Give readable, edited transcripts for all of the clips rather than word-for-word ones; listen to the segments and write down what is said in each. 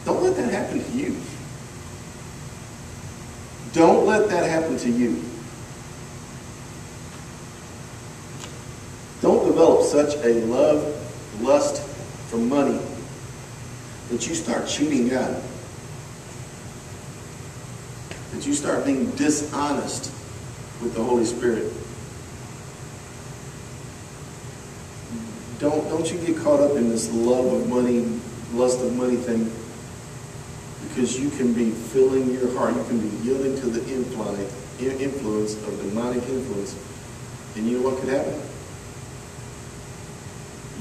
Don't let that happen to you. Don't let that happen to you. Don't develop such a lust for money that you start cheating God. That you start being dishonest with the Holy Spirit. Don't you get caught up in this love of money, lust of money thing, because you can be filling your heart, you can be yielding to the influence of demonic influence. And you know what could happen?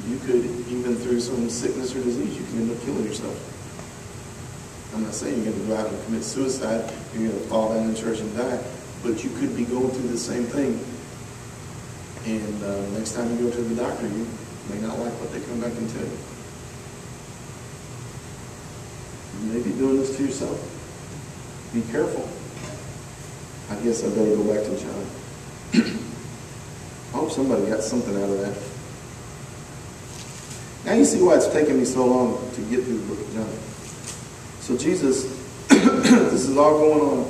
You could, even through some sickness or disease, you can end up killing yourself. I'm not saying you're going to go out and commit suicide, you're going to fall down in church and die, but you could be going through the same thing. And next time you go to the doctor, you may not like what they come back and tell you. You may be doing this to yourself. Be careful. I guess I better go back to John. I hope somebody got something out of that. Now you see why it's taken me so long to get through the book of John. So Jesus, this is all going on.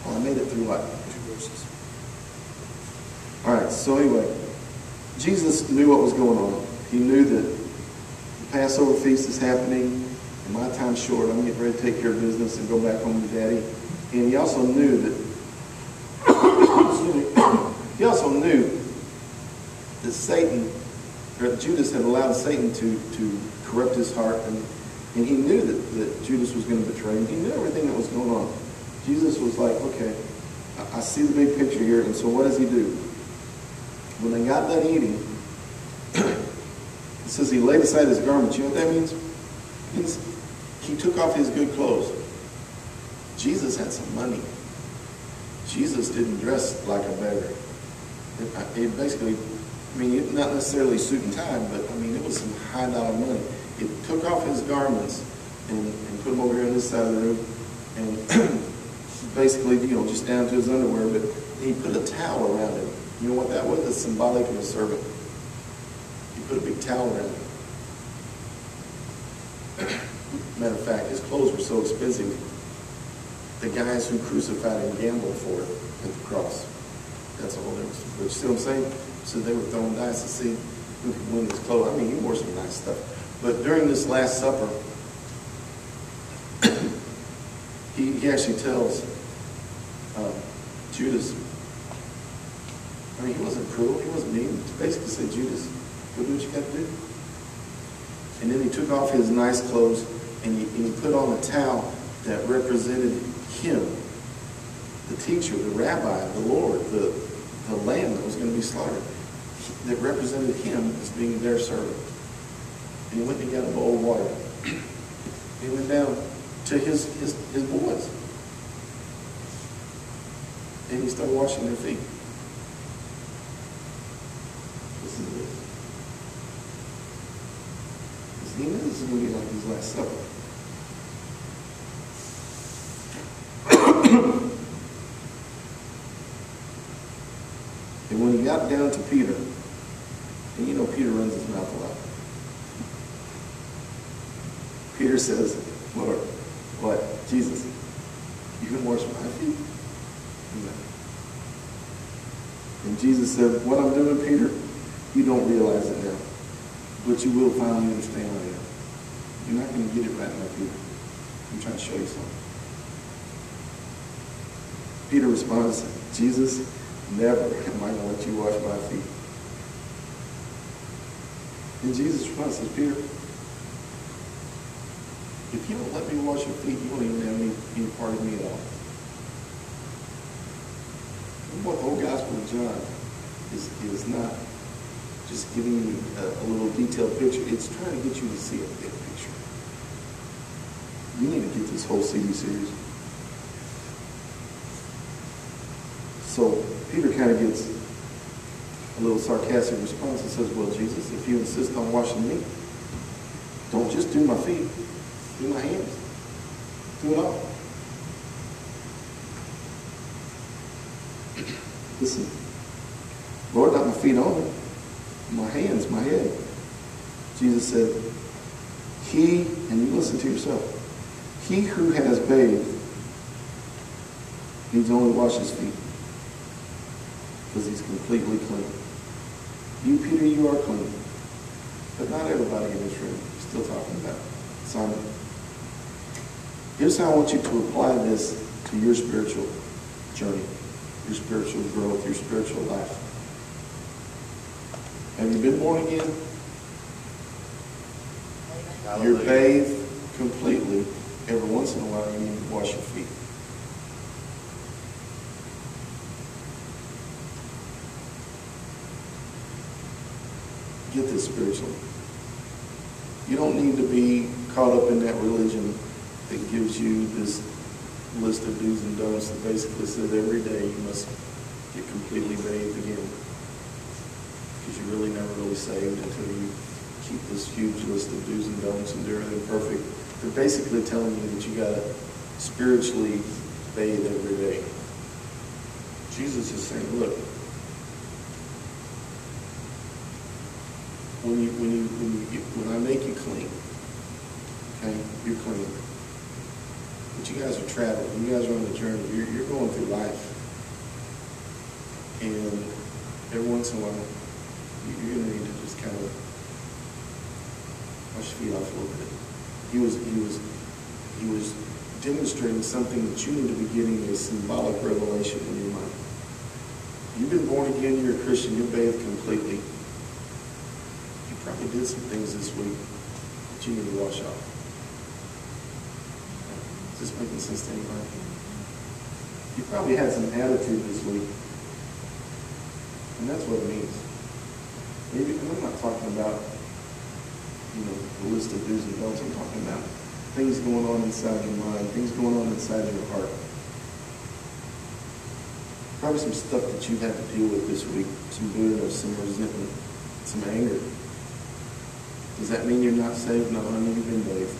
I made it through like 2 verses. All right, so anyway, Jesus knew what was going on. He knew that the Passover feast is happening, and my time's short. I'm getting ready to take care of business and go back home to Daddy. And he also knew that, he also knew that Satan, or Judas had allowed Satan to corrupt his heart, and he knew that Judas was going to betray him. He knew everything that was going on. Jesus was like, okay, I see the big picture here, and so what does he do? When they got done eating, it says he laid aside his garments. You know what that means? It means he took off his good clothes. Jesus had some money. Jesus didn't dress like a beggar. It basically, I mean, not necessarily suit and tie, but I mean, it was some high dollar money. He took off his garments and put them over here on this side of the room, and basically, just down to his underwear, but he put a towel around him. You know what that was? It's symbolic of a servant. He put a big towel around him. Matter of fact, his clothes were so expensive, the guys who crucified him gambled for it at the cross. That's a whole difference. But you see what I'm saying? So they were throwing dice to see who could win his clothes. I mean, he wore some nice stuff. But during this Last Supper, he actually tells Judas, I mean, he wasn't cruel, he wasn't mean. He basically said, Judas, go do what you got to do. And then he took off his nice clothes and he put on a towel that represented him, the teacher, the rabbi, the Lord, the lamb that was going to be slaughtered, that represented him as being their servant. And he went and got a bowl of water. He went down to his boys. And he started washing their feet. Listen to this. He knew this was going to be like his Last Supper. And when he got down to Peter, and you know Peter runs his mouth a lot. Peter says, Lord, what? Jesus, you can wash my feet? And Jesus said, what I'm doing, Peter, you don't realize it now. But you will finally understand later. You're not going to get it right now, Peter. I'm trying to show you something. Peter responds, Jesus, never am I going to let you wash my feet. And Jesus responds, says, Peter, if you don't let me wash your feet, you won't even have any part of me at all. And what the whole Gospel of John is not just giving you a little detailed picture. It's trying to get you to see a big picture. You need to get this whole CD series. So Peter kind of gets a little sarcastic response and says, well, Jesus, if you insist on washing me, don't just do my feet, do my hands. Do it all. Listen, Lord, not my feet only, my hands, my head. Jesus said, He, and you listen to yourself, he who has bathed needs only wash his feet because he's completely clean. You, Peter, you are clean. But not everybody in this room. Still talking about Simon. Here's how I want you to apply this to your spiritual journey, your spiritual growth, your spiritual life. Have you been born again? Hallelujah. You're bathed completely. Every once in a while, you need to wash your feet. Get this spiritually. You don't need to be caught up in that religion that gives you this list of do's and don'ts that basically says every day you must get completely bathed again. Because you're really never really saved until you keep this huge list of do's and don'ts and do everything perfect. They're basically telling you that you got to spiritually bathe every day. Jesus is saying, look, when I make you clean, okay, you're clean. But you guys are traveling. You guys are on the journey. You're going through life, and every once in a while, you're going to need to just kind of wash your feet off a little bit. He was demonstrating something that you need to be getting a symbolic revelation in your mind. You've been born again. You're a Christian. You're bathed completely. Probably did some things this week that you need to wash off. Is this making sense to anybody? You probably had some attitude this week. And that's what it means. Maybe, and I'm not talking about, the list of do's and don'ts. I'm talking about things going on inside your mind, things going on inside your heart. Probably some stuff that you've had to deal with this week, some bitterness, some resentment, some anger. Does that mean you're not saved? No, honey, you've been bathed.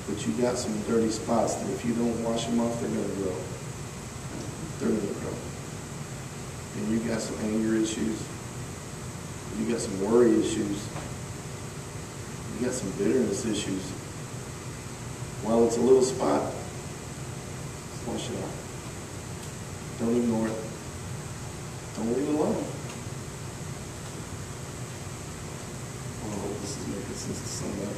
But you got some dirty spots that if you don't wash them off, they're going to grow. They're going to grow. And you got some anger issues. You got some worry issues. You got some bitterness issues. While it's a little spot, just wash it off. Don't ignore it. Don't leave it alone. I hope this is making sense to somebody.